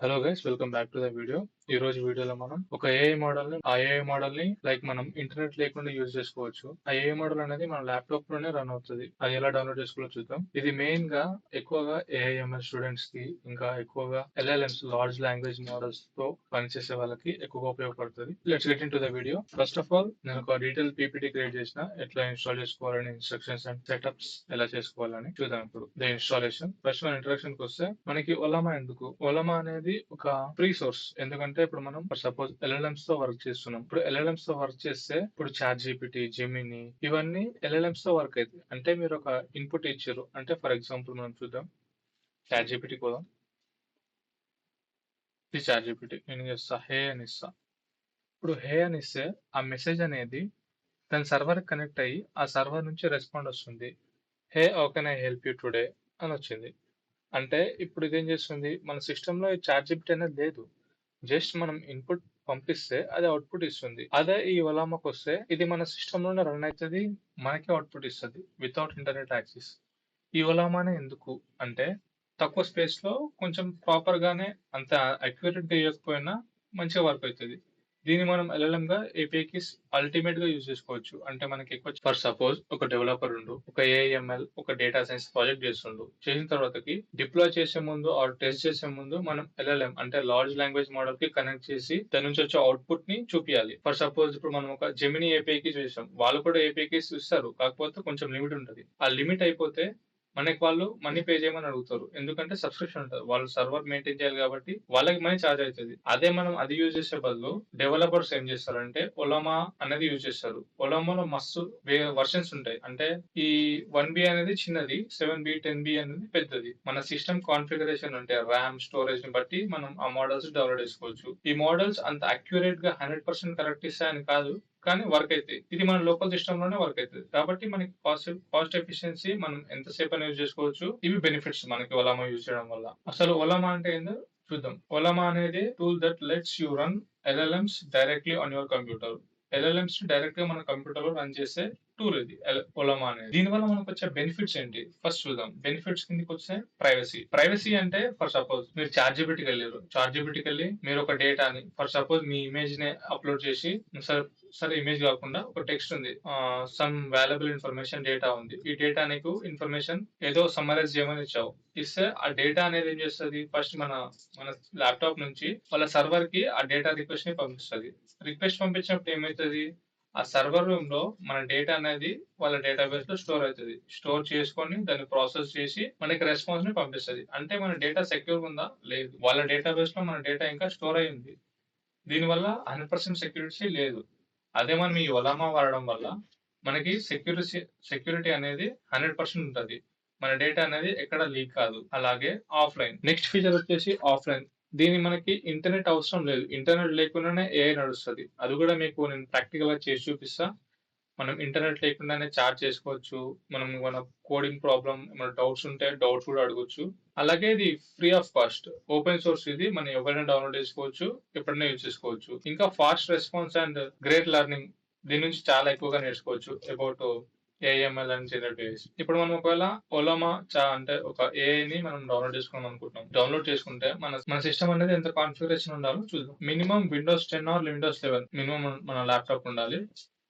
Hello guys, welcome back to the video. ఈ రోజు వీడియోలో మనం ఒక ఏఐ మోడల్ ని మనం ఇంటర్నెట్ లేకుండా యూజ్ చేసుకోవచ్చు. ఆ ఏఐ మోడల్ అనేది మన ల్యాప్టాప్ లోనే రన్ అవుతుంది. అది ఎలా డౌన్లోడ్ చేసుకోవాలో చూద్దాం. ఇది మెయిన్ గా ఎక్కువగా ఏఐఎంఎల్ స్టూడెంట్స్ కి, ఇంకా ఎక్కువగా ఎల్ఎల్ఎంస్ లార్జ్ లాంగ్వేజ్ మోడల్స్ తో పనిచేసే వాళ్ళకి ఎక్కువగా ఉపయోగపడుతుంది. Let's get in to the video. First of all నేను ఒక డీటెయిల్ పీపీటీ క్రియేట్ చేసిన, ఎట్లా ఇన్స్టాల్ చేసుకోవాలని, ఇన్స్ట్రక్షన్స్ అండ్ సెటప్స్ ఎలా చేసుకోవాలని చూద్దాం. ఇప్పుడు ద ఇన్స్టాలేషన్. ఫస్ట్ మన ఇంట్రడక్షన్ కి వస్తే, మనకి ఒలమా ఎందుకు? ఒలమా అనేది ఒక ఫ్రీ సోర్స్. ఎందుకంటే ఇప్పుడు మనం సపోజ్ ఎల్ఎల్ఎంస్ తో వర్క్ చేస్తున్నాం. ఇప్పుడు ఎల్ఎల్ఎంస్ తో వర్క్ చేస్తే ఇప్పుడు చాట్ జీపీటీ, జెమిని, ఇవన్నీ ఎల్ఎల్ఎంస్ తో వర్క్ అవుతాయి. అంటే మీరు ఒక ఇన్పుట్ ఇచ్చారు అంటే, ఫర్ ఎగ్జాంపుల్ మనం చూద్దాం, చాట్ జీపీటీ పోదాం. ఇది చాట్ జీపీటీ. నేను ఇస్తా హే అని ఇస్తా. ఇప్పుడు హే అని ఇస్తే ఆ మెసేజ్ అనేది దాని సర్వర్ కనెక్ట్ అయ్యి ఆ సర్వర్ నుంచి రెస్పాండ్ వస్తుంది. Hey, how can I help you today అని వచ్చింది. అంటే ఇప్పుడు ఇదేం చేస్తుంది, మన సిస్టంలో చాట్ జీపీటీ అనేది లేదు. జస్ట్ మనం ఇన్పుట్ పంపిస్తే అది అవుట్పుట్ ఇస్తుంది. అదే ఈ ఒలామాకి వస్తే ఇది మన సిస్టమ్ లోనే రన్ అవుతుంది, మనకి అవుట్పుట్ ఇస్తుంది వితౌట్ ఇంటర్నెట్ యాక్సెస్. ఈ ఒలామానే ఎందుకు అంటే, తక్కువ స్పేస్ లో కొంచెం ప్రాపర్ గానే, అంత అక్యురేట్ గా ఇవ్వకపోయినా మంచిగా వర్క్ అవుతుంది. దీన్ని మనం ఎల్ఎల్ఎం గా ఏపీఐకి అల్టిమేట్ గా యూజ్ చేసుకోవచ్చు. అంటే మనకి ఎక్కువ, ఫర్ సపోజ్ ఒక డెవలపర్ ఉండు, ఒక ఏఐఎంఎల్, ఒక డేటా సైన్స్ ప్రాజెక్ట్ చేస్తుండు. చేసిన తర్వాతకి డిప్లాయ్ చేసే ముందు ఆర్ టెస్ట్ చేసే ముందు మనం ఎల్ఎల్ఎం అంటే లార్జ్ లాంగ్వేజ్ మోడల్ కి కనెక్ట్ చేసి దాని నుంచి వచ్చే అవుట్పుట్ ని చూపించాలి. ఫర్ సపోజ్ ఇప్పుడు మనం ఒక జెమిని ఏపీఐకి చేసాం, వాళ్ళు కూడా ఏపీఐకి ఇస్తారు, కాకపోతే కొంచెం లిమిట్ ఉంటుంది. ఆ లిమిట్ అయిపోతే మనకి వాళ్ళు మనీ పే చేయమని అడుగుతారు. ఎందుకంటే సబ్స్క్రిప్షన్ ఉంటుంది, వాళ్ళు సర్వర్ మెయింటైన్ చేయాలి కాబట్టి వాళ్ళకి మనీ ఛార్జ్ అవుతుంది. అదే మనం అది యూజ్ చేసే బదులు డెవలపర్స్ ఏం చేస్తారంటే ఒలమా అనేది యూజ్ చేస్తారు. ఒలమాలో మస్తు వర్షన్స్ ఉంటాయి. అంటే ఈ 1B అనేది చిన్నది, 7B 10B అనేది పెద్దది. మన సిస్టమ్ కాన్ఫిగరేషన్ అంటే ర్యామ్ స్టోరేజ్ ని బట్టి మనం ఆ మోడల్స్ డెవలప్ చేసుకోవచ్చు. ఈ మోడల్స్ అంత అక్యురేట్ గా 100% కరెక్ట్ ఇస్తాయని కాదు, కానీ వర్క్ అవుతాయి. ఇది మన లోకల్ సిస్టమ్ లోనే వర్క్ అవుతుంది. కాబట్టి మనకి కాస్ట్ ఎఫిషియన్సీ, మనం ఎంతసేపు యూజ్ చేసుకోవచ్చు. ఇవి బెనిఫిట్స్ మనకి ఒలామా యూజ్ చేయడం వల్ల. అసలు ఒలామా అంటే ఏందో చూద్దాం. ఒలామా అనేది tool that let's you run LLMs directly on your computer. LLMs direct గా మన కంప్యూటర్ లో రన్ చేసే టూల్ ఇది ఒలమా అనేది. దీని వల్ల మనకు వచ్చే బెనిఫిట్స్ ఏంటి ఫస్ట్ చూద్దాం. బెనిఫిట్స్ కిందకి వస్తే ప్రైవసీ. ప్రైవసీ అంటే, ఫర్ సపోజ్ మీరు చాట్ జీపీటీకి వెళ్ళారు, చాట్ జీపీటీకి వెళ్ళి మీరు ఒక డేటాని, ఫర్ సపోజ్ మీ ఇమేజ్ ని అప్లోడ్ చేసి, సరే ఇమేజ్ కాకుండా ఒక టెక్స్ట్ ఉంది, సమ్ వాల్యుబుల్ ఇన్ఫర్మేషన్ డేటా ఉంది, ఈ డేటా నీకు ఇన్ఫర్మేషన్ ఏదో సమ్మరైజ్ చేయమని ఇచ్చావు. ఇస్తే ఆ డేటా అనేది ఏం చేస్తుంది, ఫస్ట్ మన మన ల్యాప్టాప్ నుంచి వాళ్ళ సర్వర్ కి ఆ డేటా రిక్వెస్ట్ ని పంపిస్తుంది. రిక్వెస్ట్ పంపించినప్పుడు ఏమవుతుంది, ఆ సర్వర్ రూమ్ లో మన డేటా అనేది వాళ్ళ డేటాబేస్ లో స్టోర్ అవుతుంది. స్టోర్ చేసుకొని దాన్ని ప్రాసెస్ చేసి మనకి రెస్పాన్స్ ని పంపిస్తుంది. అంటే మన డేటా సెక్యూర్ ఉందా? లేదు. వాళ్ళ డేటాబేస్ లో మన డేటా ఇంకా స్టోర్ అయి ఉంది. దీనివల్ల 100% సెక్యూరిటీ లేదు. అదే మనం ఈ ఒలామా వాడడం వల్ల మనకి సెక్యూరిటీ అనేది 100% ఉంటుంది. మన డేటా అనేది ఎక్కడ లీక్ కాదు. అలాగే ఆఫ్లైన్. నెక్స్ట్ ఫీచర్ వచ్చేసి ఆఫ్లైన్. దీని మనకి ఇంటర్నెట్ అవసరం లేదు. ఇంటర్నెట్ లేకుండానే ఏఐ నడుస్తుంది. అది కూడా మీకు నేను ప్రాక్టికల్ గా చేసి చూపిస్తా. మనం ఇంటర్నెట్ లేకుండానే చాట్ చేసుకోవచ్చు. మనం మన కోడింగ్ ప్రాబ్లం, మన డౌట్స్ ఉంటే డౌట్స్ కూడా అడగొచ్చు. అలాగే ఇది free of cost, open source. ఇది మనం ఎవరైనా డౌన్లోడ్ చేసుకోవచ్చు, ఎప్పుడైనా యూజ్ చేసుకోవచ్చు. ఇంకా fast response and great learning. దీని నుంచి చాలా ఎక్కువగా నేర్చుకోవచ్చు అబౌట్ ఏఎంఎల్ అండ్ జనరేటివ్. ఇప్పుడు మనం ఒకవేళ ఒలామా అంటే ఒక ఏఐ ని మనం డౌన్లోడ్ చేసుకున్నాం అనుకుంటున్నాం. డౌన్లోడ్ చేసుకుంటే మన సిస్టమ్ అనేది ఎంత కాన్ఫిగరేషన్ ఉండాలో చూద్దాం. Minimum Windows 10 or Windows 11 minimum మన ల్యాప్టాప్ ఉండాలి.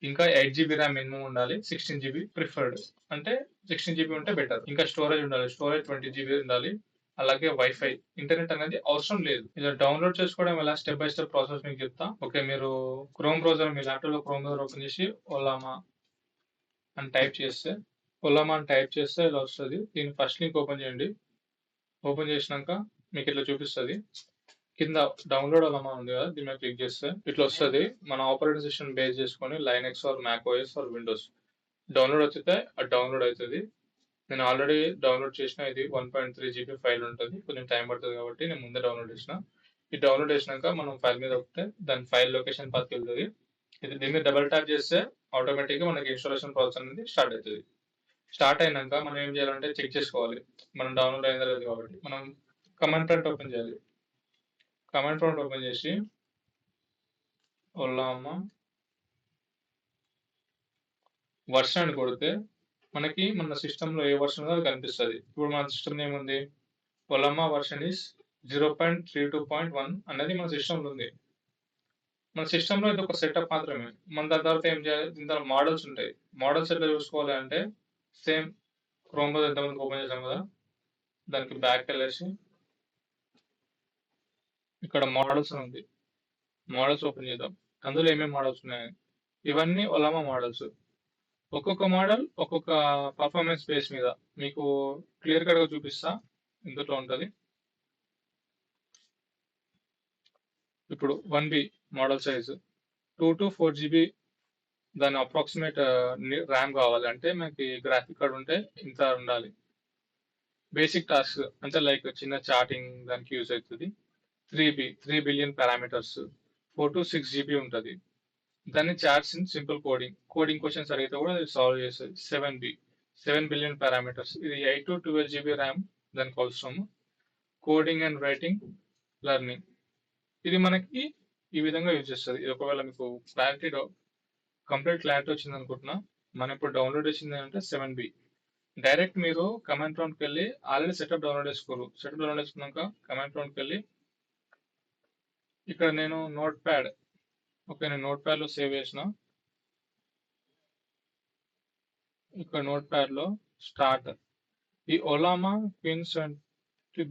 ఇంకా 8 GB ర్యామ్ మినిమం ఉండాలి. 16 GB ప్రిఫర్డ్. అంటే 16 GB ఉంటే బెటర్. ఇంకా స్టోరేజ్ ఉండాలి. స్టోరేజ్ 20 GB ఉండాలి. అలాగే వైఫై. ఇంటర్నెట్ అనేది అవసరం లేదు. ఇలా డౌన్లోడ్ చేసుకోవడం ఎలా, స్టెప్ బై స్టెప్ ప్రాసెస్ మీకు చెప్తా. ఓకే, మీరు క్రోమ్ బ్రౌజర్, మీ ల్యాప్టాప్ లో క్రోమ్ బ్రౌజర్ ఓపెన్ చేసి ఒలామా అని టైప్ చేస్తే, ఒలామా అని టైప్ చేస్తే ఇలా వస్తుంది. దీని ఫస్ట్ లింక్ ఓపెన్ చేయండి. ఓపెన్ చేసినాక మీకు ఇట్లా చూపిస్తుంది. కింద డౌన్లోడ్ ఒలామా ఉంది కదా, దీని మీద క్లిక్ చేస్తే ఇట్లా వస్తుంది. మన ఆపరేటింగ్ సిస్టమ్ బేస్ చేసుకొని Linux or Mac OS or Windows download అవుతుంది. అది డౌన్లోడ్ అవుతుంది. నేను ఆల్రెడీ డౌన్లోడ్ చేసిన, ఇది 1.3 GB ఫైల్ ఉంటుంది. కొంచెం టైం పడుతుంది కాబట్టి నేను ముందే డౌన్లోడ్ చేసిన. ఇది డౌన్లోడ్ చేసినాక మనం ఫైల్ మీద ఒకటే దాని ఫైల్ లొకేషన్ పాత్ వెళ్తుంది. ఇది దీని మీద డబుల్ ట్యాప్ చేస్తే ఆటోమేటిక్ గా మనకి ఇన్స్టాలేషన్ ప్రాసెస్ అనేది స్టార్ట్ అవుతుంది. స్టార్ట్ అయినాక మనం ఏం చేయాలంటే చెక్ చేసుకోవాలి మనం డౌన్లోడ్ అయిందా లేదు. కాబట్టి మనం కమాండ్ ప్రాంప్ట్ ఓపెన్ చేయాలి. కమాండ్ ప్రాంప్ట్ ఓపెన్ చేసి ఒలామా వర్షన్ అని కొడితే మనకి మన సిస్టమ్ లో ఏ వర్షన్ ఉందో అది కనిపిస్తుంది. ఇప్పుడు మన సిస్టమ్ ఏముంది, ఒలామా వర్షన్ ఇస్ 0.32.1 అనేది మన సిస్టంలో ఉంది. మన సిస్టంలో ఇది ఒక సెటప్ మాత్రమే. మన దాని తర్వాత ఏం చేయాలి? దీని తర్వాత మోడల్స్ ఉంటాయి. మోడల్స్ ఎట్లా చూసుకోవాలి అంటే సేమ్ క్రోమ్ బ్రౌజర్ ఇంతకుముందు ఓపెన్ చేసాం కదా, దానికి బ్యాక్ వెళ్ళేసి ఇక్కడ మోడల్స్ అని ఉంది. మోడల్స్ ఓపెన్ చేద్దాం. అందులో ఏమేమి మోడల్స్ ఉన్నాయి? ఇవన్నీ ఒలామా మోడల్స్. ఒక్కొక్క మోడల్ ఒక్కొక్క పర్ఫార్మెన్స్ బేస్ మీద మీకు క్లియర్ కట్ గా చూపిస్తా. ఇందులో ఉంటది. ఇప్పుడు 1B model size 2 to 4 GB దాని అప్రాక్సిమేట్ ర్యామ్ కావాలి అంటే మనకి గ్రాఫిక్ కార్డ్ ఉంటే ఇంత ఉండాలి. బేసిక్ టాస్క్ అంటే లైక్ చిన్న చాటింగ్ దానికి యూజ్ అవుతుంది. 3 బిలియన్ పారామీటర్స్ 4 to 6 GB ఉంటుంది. దాన్ని chats in simple coding questions అడిగితే కూడా అది సాల్వ్ చేస్తుంది. 7 బిలియన్ పారామీటర్స్. ఇది 8 to 12 GB ర్యామ్ దానికి అవసరం. కోడింగ్ అండ్ రైటింగ్ లెర్నింగ్ ఇది మనకి ఈ విధంగా యూజ్ చేస్తుంది. ఇది ఒకవేళ మీకు కంప్లీట్ క్లారిటీ వచ్చింది అనుకుంటున్నా. మనం ఇప్పుడు డౌన్లోడ్ చేసింది ఏంటంటే 7B. డైరెక్ట్ మీరు కమాండ్ ప్రాంప్ట్కి వెళ్ళి ఆల్రెడీ సెటప్ డౌన్లోడ్ చేసుకోరు. సెటప్ డౌన్లోడ్ చేసుకున్నాక కమాండ్ ప్రాంప్ట్కి వెళ్ళి ఇక్కడ నేను నోట్ ప్యాడ్ నేను నోట్ ప్యాడ్ లో సేవ్ చేసిన. ఇక్కడ నోట్ ప్యాడ్ లో స్టార్ట్ ఈ ఒలామా క్వీన్స్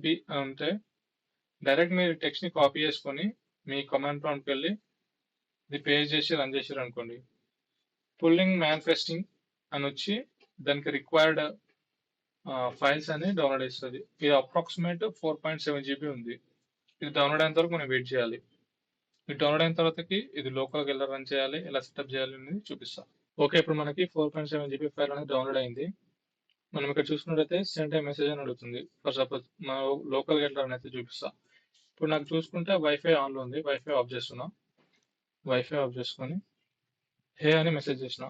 బి అంటే డైరెక్ట్ మీరు టెక్స్ట్ ని కాపీ చేసుకొని మీ కమాండ్ ప్రాంప్ట్కి వెళ్ళి ఇది పేస్ట్ చేసి రన్ చేసారు అనుకోండి. పుల్లింగ్ మ్యానిఫెస్టింగ్ అని వచ్చి దానికి రిక్వైర్డ్ ఫైల్స్ అని డౌన్లోడ్ ఇస్తుంది. ఇది అప్రాక్సిమేట్ 4.7 GB ఉంది. ఇది డౌన్లోడ్ అయిన వరకు మనం వెయిట్ చేయాలి. ఇది డౌన్లోడ్ అయిన తర్వాతకి ఇది లోకల్కి ఎలా రన్ చేయాలి, ఎలా సెటప్ చేయాలి అనేది చూపిస్తాం. ఓకే, ఇప్పుడు మనకి 4.7 GB ఫైల్ అనేది డౌన్లోడ్ అయింది. మనం ఇక్కడ చూసుకున్నట్టయితే సెండ్ ఏ మెసేజ్ అని అడుగుతుంది. ఫర్ సపోజ్ మన లోకల్గా ఎలా రన్ అయితే చూపిస్తా. ఇప్పుడు నాకు చూసుకుంటే వైఫై ఆన్లో ఉంది. వైఫై ఆఫ్ చేస్తున్నా. వైఫై ఆఫ్ చేసుకొని హే అని మెసేజ్ చేసిన.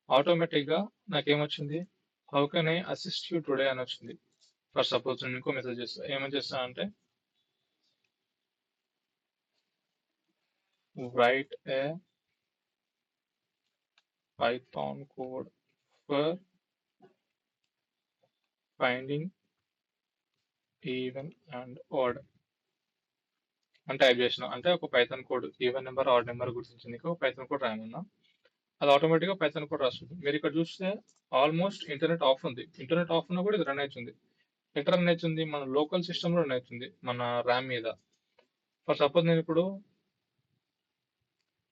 ఆటోమేటిక్గా నాకేమొచ్చింది, how can I assist you today అని వచ్చింది. ఫర్ సపోజ్ నేను ఇంకో మెసేజ్ చేస్తా. ఏమని చేస్తా అంటే write a Python code for finding even and odd అని టైప్ చేసిన. అంటే ఒక Python code even number odd number గుర్తించింది. ఒక పైథాన్ కోడ్ రాయమన్నా. అది ఆటోమేటిక్గా పైథాన్ కోడ్ రాస్తుంది. మీరు ఇక్కడ చూస్తే ఆల్మోస్ట్ ఇంటర్నెట్ ఆఫ్ ఉంది. ఇంటర్నెట్ ఆఫ్ ఉన్నా కూడా ఇది రన్ అవుతుంది. ఎక్కడ రన్ అవుతుంది? మన లోకల్ సిస్టమ్లో రన్ అవుతుంది, మన ర్యామ్ మీద. ఫర్ సపోజ్ నేను ఇప్పుడు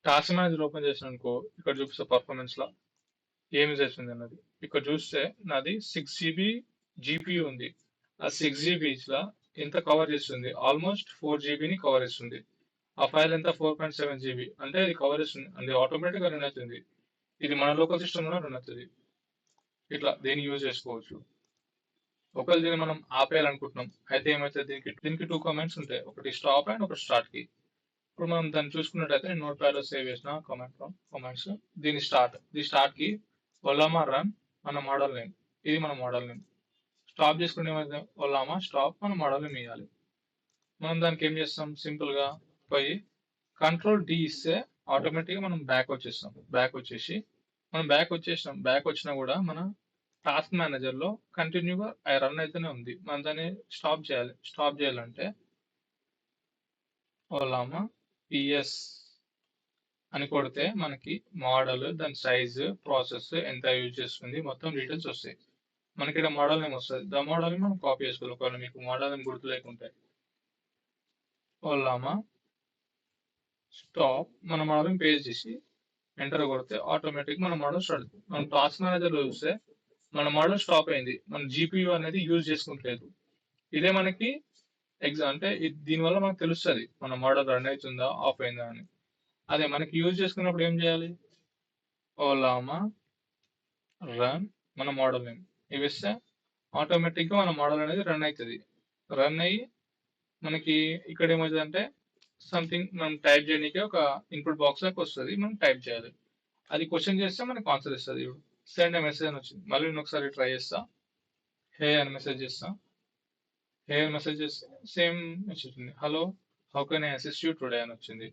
టాస్క్ మేనేజర్ ఓపెన్ చేసిన అనుకో, ఇక్కడ చూపిస్తే పర్ఫార్మెన్స్ లా ఏమి చేస్తుంది అన్నది. ఇక్కడ చూస్తే నాది 6 GB GPU ఉంది. ఆ 6 GB లా ఎంత కవర్ చేస్తుంది? ఆల్మోస్ట్ 4 GB ని కవర్ చేస్తుంది. ఆ ఫైల్ ఎంత? 4.7 GB. అంటే ఇది కవర్ చేస్తుంది, అది ఆటోమేటిక్ గా రన్ అవుతుంది. ఇది మన లోకల్ సిస్టమ్ లో రన్ అవుతుంది. ఇట్లా దీన్ని యూజ్ చేసుకోవచ్చు. ఒకవేళ దీన్ని మనం ఆపేయాలనుకుంటున్నాం అయితే ఏమైతే దీనికి 2 కమాండ్స్ ఉంటాయి. ఒకటి స్టాప్ అండ్ ఒకటి స్టార్ట్ కి. ఇప్పుడు మనం దాన్ని చూసుకున్నట్టయితే నేను నోట్ ప్యాడ్ లో సేవ్ చేసిన కమాండ్స్. దీని స్టార్ట్ కి ఒలామా రన్ మన మోడల్ నేమ్. ఇది మన మోడల్ నేమ్. స్టాప్ చేసుకునే ఒలామా స్టాప్ మన మోడల్ నేమ్ ఇవ్వాలి. మనం దానికి ఏం చేస్తాం? సింపుల్ గా పోయి కంట్రోల్ D ఇస్తే ఆటోమేటిక్ గా మనం బ్యాక్ వచ్చేస్తాం. బ్యాక్ వచ్చినా కూడా మన టాస్క్ మేనేజర్ లో కంటిన్యూగా రన్ అయితేనే ఉంది. మనం దాన్ని స్టాప్ చేయాలంటే ఒలామా PS అని కొడితే మనకి మోడల్, దాని సైజు, ప్రాసెస్ ఎంత యూజ్ చేస్తుంది మొత్తం డీటెయిల్స్ వస్తాయి. మనకి ఇక్కడ మోడల్ నేమ్ వస్తుంది. దా మోడల్ మనం కాపీ చేసుకోవాలి. ఒకవేళ మీకు మోడల్ నేమ్ గుర్తు లేకుంటే ఒలామా స్టాప్ మన మోడల్ పేస్ట్ చేసి ఎంటర్ కొడితే ఆటోమేటిక్ మన మోడల్ స్టార్ట్ అవుతుంది. మనం టాస్క్ మేనేజర్ లో చూస్తే మన మోడల్ స్టాప్ అయింది. మన GPU అనేది యూజ్ చేసుకుంటలేదు. ఇదే మనకి అంటే దీనివల్ల మనకు తెలుస్తుంది మన మోడల్ రన్ అవుతుందా ఆఫ్ అయిందా అని. అదే మనకి యూజ్ చేసుకున్నప్పుడు ఏం చేయాలి? ఒలామా రన్ మన మోడల్ నేమ్ ఇవి ఇస్తే ఆటోమేటిక్గా మన మోడల్ అనేది రన్ అవుతుంది. రన్ అయ్యి మనకి ఇక్కడ ఏమవుతుంది అంటే సంథింగ్ మనం టైప్ చేయడానికి ఒక ఇన్పుట్ బాక్స్ లాగా వస్తుంది. మనం టైప్ చేయాలి. అది క్వశ్చన్ చేస్తే మనకు ఆన్సర్ ఇస్తుంది. సెండ్ ఏ మెసేజ్ అని వచ్చింది. మళ్ళీ నేను ఒకసారి ట్రై చేస్తా. హే అని మెసేజ్ చేస్తా. హే అని మెసేజ్ చేస్తే సేమ్ మెసేజ్ ఉంది. Hello, how can I assist you today అని వచ్చింది.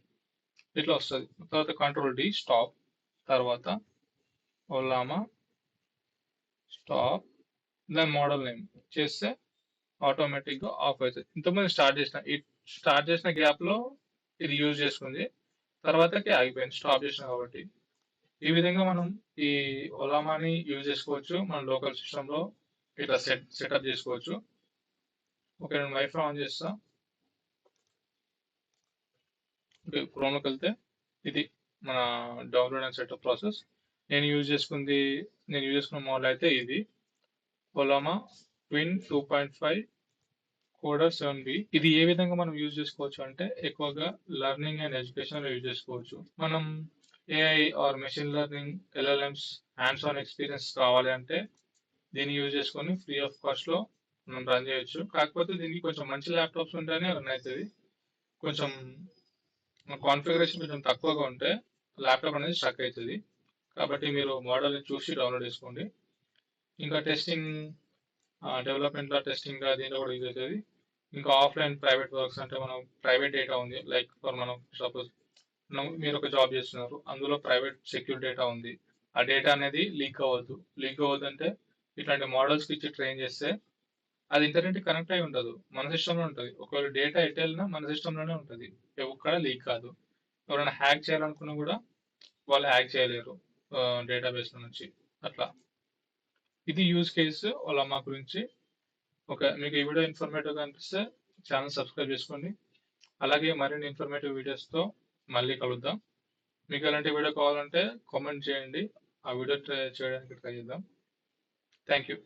ఇట్లా వస్తుంది. తర్వాత కంట్రోల్ D స్టాప్, తర్వాత ఒలామా స్టాప్, దాని మోడల్ నేమ్ చేస్తే ఆటోమేటిక్గా ఆఫ్ అవుతుంది. ఇంతకుముందు స్టార్ట్ చేసిన గ్యాప్లో ఇది యూజ్ చేసుకుంది, తర్వాతకి ఆగిపోయింది స్టాప్ చేసిన కాబట్టి. ఈ విధంగా మనం ఈ ఒలామాని యూజ్ చేసుకోవచ్చు. మన లోకల్ సిస్టంలో ఇట్లా సెటప్ చేసుకోవచ్చు. ఓకే, నేను వైఫై ఆన్ చేస్తా. ఓకే, క్రోమ్లోకి వెళ్తే ఇది మన డౌన్లోడ్ అండ్ సెటప్ ప్రాసెస్. నేను యూజ్ చేసుకున్న మోడల్ అయితే ఇది ఒలామా ట్విన్ 2.5 కోడర్ 7B. ఇది ఏ విధంగా మనం యూజ్ చేసుకోవచ్చు అంటే ఎక్కువగా లెర్నింగ్ అండ్ ఎడ్యుకేషన్ యూజ్ చేసుకోవచ్చు. మనం AI or machine learning, LLMs hands on experience కావాలి అంటే దీన్ని యూజ్ చేసుకొని ఫ్రీ ఆఫ్ కాస్ట్ లో మనం రన్ చేయొచ్చు. కాకపోతే దీనికి కొంచెం మంచి ల్యాప్టాప్స్ ఉంటేనే రన్ అవుతుంది. కొంచెం కాన్ఫిగరేషన్ కొంచెం తక్కువగా ఉంటే ల్యాప్టాప్ అనేది స్ట్రక్ అవుతుంది. కాబట్టి మీరు మోడల్ని చూసి డౌన్లోడ్ చేసుకోండి. ఇంకా టెస్టింగ్, డెవలప్మెంట్లో టెస్టింగ్ దీంట్లో కూడా యూజ్ అవుతుంది. ఇంకా ఆఫ్లైన్ ప్రైవేట్ వర్క్స్ అంటే మనం ప్రైవేట్ డేటా ఉంది, లైక్ ఫర్ మనం సపోజ్ మీరు ఒక జాబ్ చేస్తున్నారు, అందులో ప్రైవేట్ సెక్యూర్ డేటా ఉంది. ఆ డేటా అనేది లీక్ అవ్వద్దు అంటే ఇట్లాంటి మోడల్స్కి ఇచ్చి ట్రైన్ చేస్తే అది ఇంటర్నెట్ కనెక్ట్ అయి ఉండదు, మన సిస్టంలో ఉంటుంది. ఒకవేళ డేటా ఎటు వెళ్ళినా మన సిస్టంలోనే ఉంటుంది, ఎక్కడ లీక్ కాదు. ఎవరైనా హ్యాక్ చేయాలనుకున్నా కూడా వాళ్ళు హ్యాక్ చేయలేరు డేటాబేస్ నుంచి. అట్లా ఇది యూజ్ కేసు ఒలామా గురించి. ఓకే, మీకు ఈ వీడియో ఇన్ఫర్మేటివ్గా అనిపిస్తే ఛానల్ సబ్స్క్రైబ్ చేసుకోండి. అలాగే మరిన్ని ఇన్ఫర్మేటివ్ వీడియోస్తో మళ్ళీ కలుద్దాం. మీకు ఎలాంటి వీడియో కావాలంటే కామెంట్ చేయండి, ఆ వీడియో చేయడానికి ట్రై చేద్దాం. Thank you.